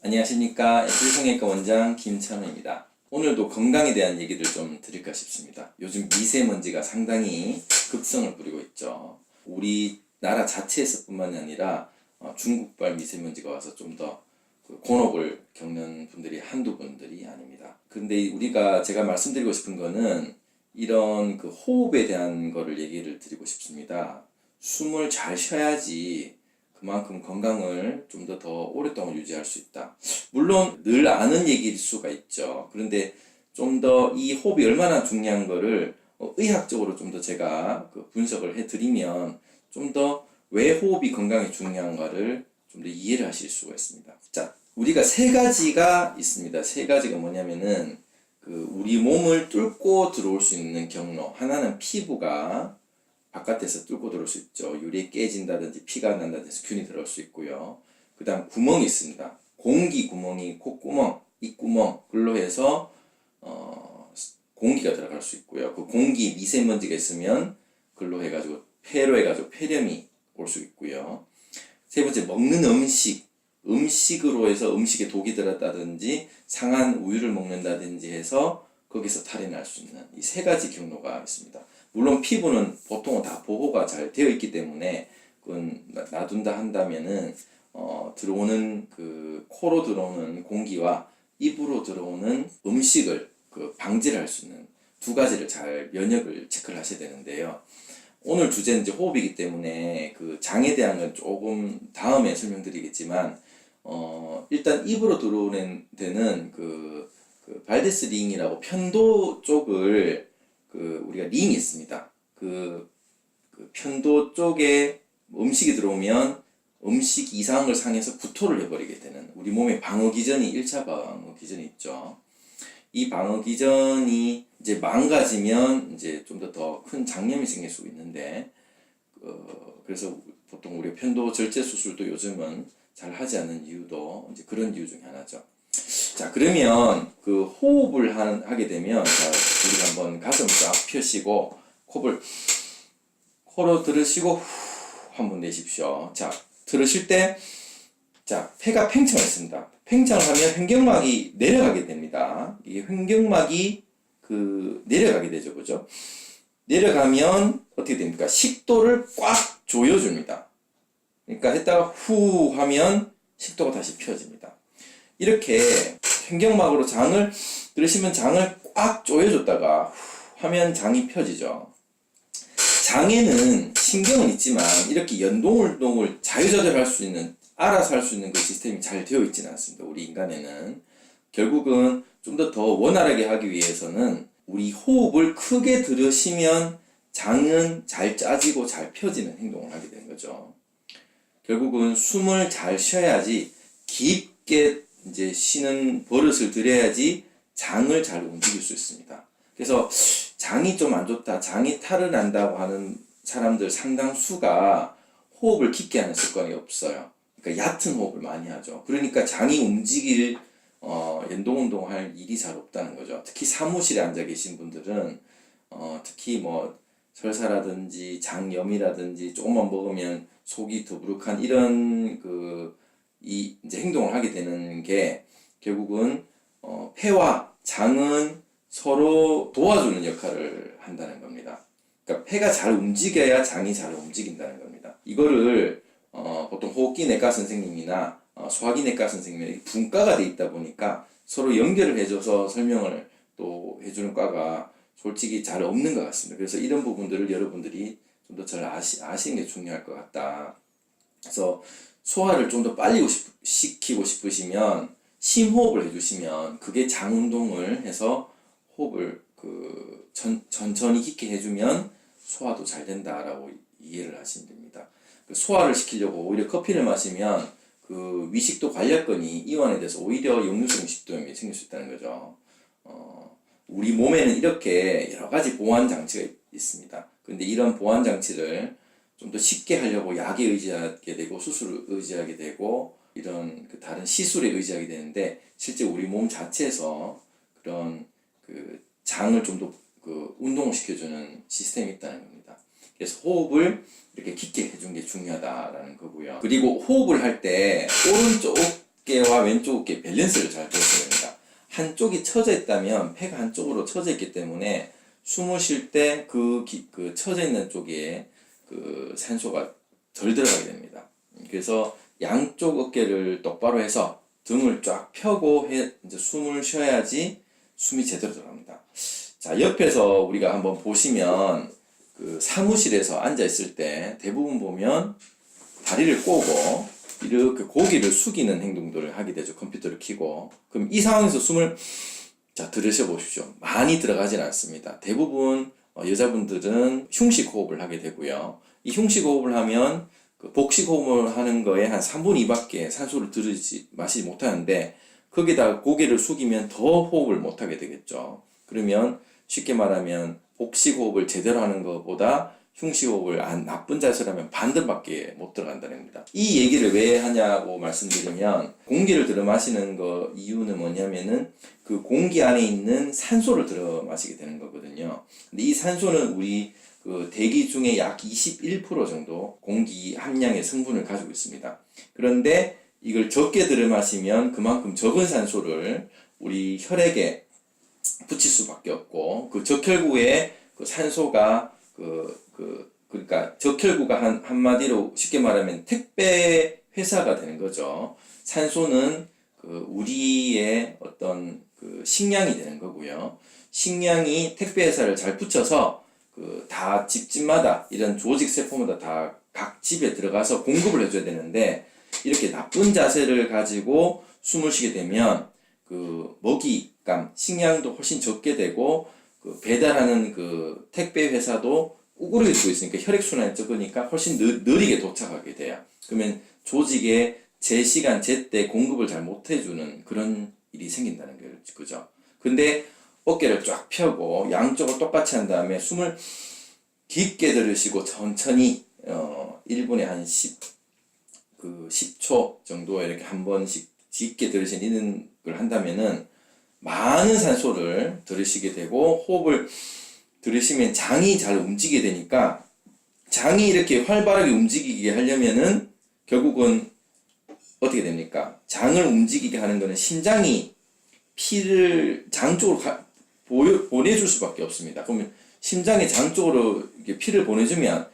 안녕하십니까. 필성외과 원장 김찬호입니다. 오늘도 건강에 대한 얘기를 좀 드릴까 싶습니다. 요즘 미세먼지가 상당히 급성을 부리고 있죠. 우리나라 자체에서 뿐만이 아니라 중국발 미세먼지가 와서 좀 더 곤혹을 겪는 분들이 한두 분들이 아닙니다. 근데 제가 말씀드리고 싶은 거는 이런 호흡에 대한 거를 얘기를 드리고 싶습니다. 숨을 잘 쉬어야지 그만큼 건강을 좀 더 오랫동안 유지할 수 있다. 물론 늘 아는 얘기일 수가 있죠. 그런데 좀 더 이 호흡이 얼마나 중요한 거를 의학적으로 좀 더 제가 분석을 해드리면 좀 더 왜 호흡이 건강에 중요한가를 좀 더 이해를 하실 수가 있습니다. 자, 우리가 세 가지가 있습니다. 세 가지가 뭐냐면은 우리 몸을 뚫고 들어올 수 있는 경로. 하나는 피부가 바깥에서 뚫고 들어올 수 있죠. 유리 깨진다든지 피가 난다든지 해서 균이 들어올 수 있고요. 그 다음 구멍이 있습니다. 공기 구멍이 콧구멍, 입구멍,글로 해서 공기가 들어갈 수 있고요. 그 공기 미세먼지가 있으면 글로 해가지고 폐로 해가지고 폐렴이 올 수 있고요. 세 번째, 먹는 음식으로 해서 음식에 독이 들었다든지 상한 우유를 먹는다든지 해서 거기서 탈이 날 수 있는 이 세 가지 경로가 있습니다. 물론 피부는 보통은 다 보호가 잘 되어 있기 때문에 그건 놔둔다 한다면은 들어오는 코로 들어오는 공기와 입으로 들어오는 음식을 방지를 할 수 있는 두 가지를 잘 면역을 체크를 하셔야 되는데요. 오늘 주제는 이제 호흡이기 때문에 장에 대한 건 조금 다음에 설명드리겠지만 일단 입으로 들어오는 데는 발데스 링이라고 편도 쪽을 우리가 링이 있습니다. 편도 쪽에 음식이 들어오면 음식 이상을 상해서 구토를 해버리게 되는 우리 몸의 방어기전이 1차 방어기전이 있죠. 이 방어기전이 이제 망가지면 이제 좀 더 큰 장염이 생길 수 있는데 그래서 보통 우리 편도 절제 수술도 요즘은 잘 하지 않는 이유도 이제 그런 이유 중에 하나죠. 자, 그러면 호흡을 하게 되면 우리가 한번 가슴을 쫙 펴시고 코로 들으시고 후 한번 내십시오. 자, 들으실 때 폐가 팽창했습니다. 팽창을 하면 횡격막이 내려가게 됩니다. 이게 횡격막이 내려가게 되죠. 그죠? 내려가면 어떻게 됩니까? 식도를 꽉 조여줍니다. 그러니까 했다가 후 하면 식도가 다시 펴집니다. 이렇게 횡격막으로 들으시면 장을 꽉 조여줬다가 후 하면 장이 펴지죠. 장에는 신경은 있지만 이렇게 연동을 자유자재로 할 수 있는, 알아서 할 수 있는 시스템이 잘 되어 있지는 않습니다. 우리 인간에는. 결국은 좀 더 원활하게 하기 위해서는 우리 호흡을 크게 들으시면 장은 잘 짜지고 잘 펴지는 행동을 하게 되는 거죠. 결국은 숨을 잘 쉬어야지, 깊게 이제 쉬는 버릇을 들여야지 장을 잘 움직일 수 있습니다. 그래서 장이 좀 안 좋다, 장이 탈을 난다고 하는 사람들 상당수가 호흡을 깊게 하는 습관이 없어요. 그러니까 얕은 호흡을 많이 하죠. 그러니까 장이 움직일 연동운동할 일이 잘 없다는 거죠. 특히 사무실에 앉아 계신 분들은 특히 설사라든지 장염이라든지 조금만 먹으면 속이 더부룩한 이런 이제 행동을 하게 되는 게 결국은 폐와 장은 서로 도와주는 역할을 한다는 겁니다. 그러니까 폐가 잘 움직여야 장이 잘 움직인다는 겁니다. 이거를 보통 호흡기 내과 선생님이나 소화기 내과 선생님이 분과가 돼 있다 보니까 서로 연결을 해줘서 설명을 또 해주는 과가 솔직히 잘 없는 것 같습니다. 그래서 이런 부분들을 여러분들이 좀 더 잘 아시는 게 중요할 것 같다. 그래서 소화를 좀 더 빨리 시키고 싶으시면 심호흡을 해주시면 그게 장 운동을 해서 호흡을 천천히 깊게 해주면 소화도 잘 된다라고 이해를 하시면 됩니다. 소화를 시키려고 오히려 커피를 마시면 위식도 관략근이 이완이 돼서 오히려 역류성 식도염이 생길 수 있다는 거죠. 우리 몸에는 이렇게 여러 가지 보완 장치가 있습니다. 그런데 이런 보완 장치를 좀 더 쉽게 하려고 약에 의지하게 되고 수술을 의지하게 되고 이런 다른 시술에 의지하게 되는데 실제 우리 몸 자체에서 그런 장을 좀 더 운동을 시켜주는 시스템이 있다는 겁니다. 그래서 호흡을 이렇게 깊게 해준 게 중요하다라는 거고요. 그리고 호흡을 할 때 오른쪽 어깨와 왼쪽 어깨 밸런스를 잘 보셔야 됩니다. 한쪽이 처져 있다면 폐가 한쪽으로 처져 있기 때문에 숨을 쉴 때 그 처져 있는 쪽에 그 산소가 덜 들어가게 됩니다. 그래서 양쪽 어깨를 똑바로 해서 등을 쫙 펴고 이제 숨을 쉬어야지 숨이 제대로 들어갑니다. 자, 옆에서 우리가 한번 보시면 그 사무실에서 앉아 있을 때 대부분 보면 다리를 꼬고 이렇게 고개를 숙이는 행동들을 하게 되죠. 컴퓨터를 켜고. 그럼 이 상황에서 숨을 자, 들으셔 보십시오. 많이 들어가진 않습니다. 대부분 여자분들은 흉식 호흡을 하게 되고요. 이 흉식 호흡을 하면 그 복식 호흡을 하는 거에 한 3분의 2밖에 산소를 마시지 못하는데 거기다가 고개를 숙이면 더 호흡을 못하게 되겠죠. 그러면 쉽게 말하면 복식 호흡을 제대로 하는 것보다 흉식 호흡을 나쁜 자세라면 반대밖에 못 들어간다는 겁니다. 이 얘기를 왜 하냐고 말씀드리면 공기를 들어 마시는 거 이유는 뭐냐면은 그 공기 안에 있는 산소를 들어 마시게 되는 거거든요. 근데 이 산소는 우리 그 대기 중에 약 21% 정도 공기 함량의 성분을 가지고 있습니다. 그런데 이걸 적게 들어 마시면 그만큼 적은 산소를 우리 혈액에 붙일 수밖에 없고 그 적혈구에 그 산소가 그러니까 적혈구가 한마디로 쉽게 말하면 택배 회사가 되는 거죠. 산소는 그 우리의 어떤 그 식량이 되는 거고요. 식량이 택배 회사를 잘 붙여서 그 다 집집마다 이런 조직 세포마다 다 각 집에 들어가서 공급을 해줘야 되는데 이렇게 나쁜 자세를 가지고 숨을 쉬게 되면 그 먹이감, 식량도 훨씬 적게 되고 그 배달하는 그 택배 회사도 우그르게 되고 있으니까 혈액순환이 적으니까 훨씬 느리게 도착하게 돼요. 그러면 조직에 제 시간, 제때 공급을 잘 못해주는 그런 일이 생긴다는 거죠. 근데 어깨를 쫙 펴고 양쪽을 똑같이 한 다음에 숨을 깊게 들으시고 천천히 1분에 한 10초 정도 이렇게 한 번씩 깊게 들으시는 걸 한다면은 많은 산소를 들으시게 되고 호흡을 들으시면 장이 잘 움직이게 되니까 장이 이렇게 활발하게 움직이게 하려면은 결국은 어떻게 됩니까? 장을 움직이게 하는 거는 심장이 피를 장 쪽으로 보내줄 수밖에 없습니다. 그러면 심장이 장 쪽으로 이렇게 피를 보내주면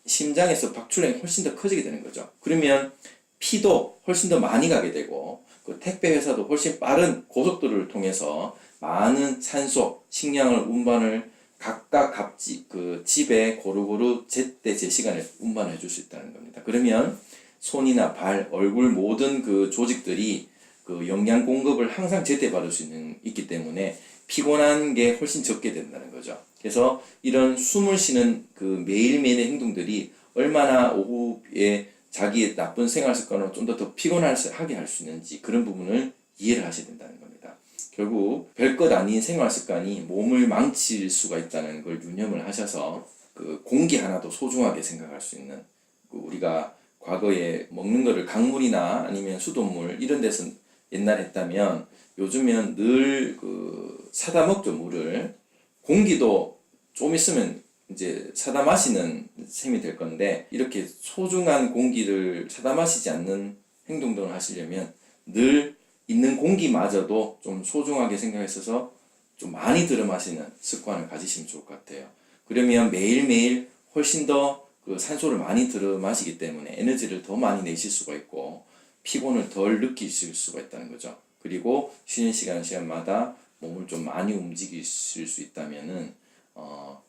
심장에서 박출량이 훨씬 더 커지게 되는 거죠. 그러면 피도 훨씬 더 많이 가게 되고 그 택배 회사도 훨씬 빠른 고속도로를 통해서 많은 산소, 식량을 운반을 각각 그 집에 고루고루 제때 제 시간에 운반해 줄 수 있다는 겁니다. 그러면 손이나 발, 얼굴 모든 그 조직들이 그 영양 공급을 항상 제때 받을 수 있기 때문에 피곤한 게 훨씬 적게 된다는 거죠. 그래서 이런 숨을 쉬는 그 매일매일의 행동들이 얼마나 오후에 자기의 나쁜 생활 습관으로 좀 더 피곤하게 할 수 있는지 그런 부분을 이해를 하셔야 된다는 겁니다. 결국 별것 아닌 생활 습관이 몸을 망칠 수가 있다는 걸 유념을 하셔서 그 공기 하나도 소중하게 생각할 수 있는 그 우리가 과거에 먹는 거를 강물이나 아니면 수돗물 이런 데서 옛날에 했다면 요즘은 늘 그 사다 먹죠. 물을 공기도 좀 있으면 이제 사다 마시는 셈이 될 건데 이렇게 소중한 공기를 사다 마시지 않는 행동들을 하시려면 늘 있는 공기마저도 좀 소중하게 생각했어서 좀 많이 들어 마시는 습관을 가지시면 좋을 것 같아요. 그러면 매일매일 훨씬 더 그 산소를 많이 들어 마시기 때문에 에너지를 더 많이 내실 수가 있고 피곤을 덜 느끼실 수가 있다는 거죠. 그리고 쉬는 시간마다 몸을 좀 많이 움직이실 수 있다면은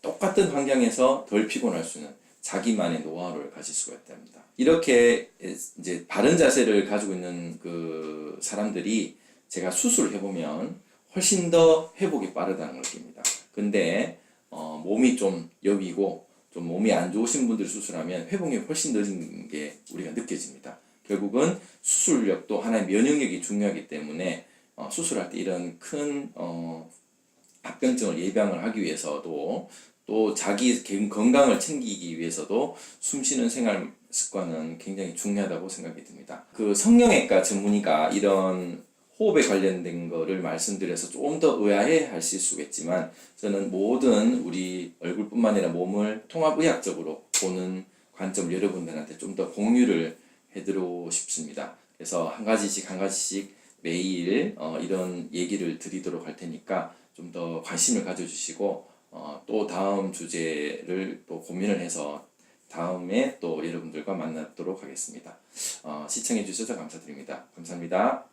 똑같은 환경에서 덜 피곤할 수 있는 자기만의 노하우를 가질 수가 있답니다. 이렇게 이제 바른 자세를 가지고 있는 그 사람들이 제가 수술을 해보면 훨씬 더 회복이 빠르다는 걸 느낍니다. 근데 몸이 좀 여비고 좀 몸이 안 좋으신 분들 수술하면 회복이 훨씬 늦은 게 우리가 느껴집니다. 결국은 수술력도 하나의 면역력이 중요하기 때문에 수술할 때 이런 큰 합병증을 예방을 하기 위해서도 또 자기 건강을 챙기기 위해서도 숨쉬는 생활 습관은 굉장히 중요하다고 생각이 듭니다. 그 성형외과 전문의가 이런 호흡에 관련된 거를 말씀드려서 좀 더 의아해 하실 수겠지만 저는 모든 우리 얼굴뿐만 아니라 몸을 통합의학적으로 보는 관점을 여러분들한테 좀 더 공유를 해드리고 싶습니다. 그래서 한 가지씩 매일 이런 얘기를 드리도록 할 테니까 좀 더 관심을 가져주시고 또 다음 주제를 또 고민을 해서 다음에 또 여러분들과 만나도록 하겠습니다. 시청해 주셔서 감사드립니다. 감사합니다.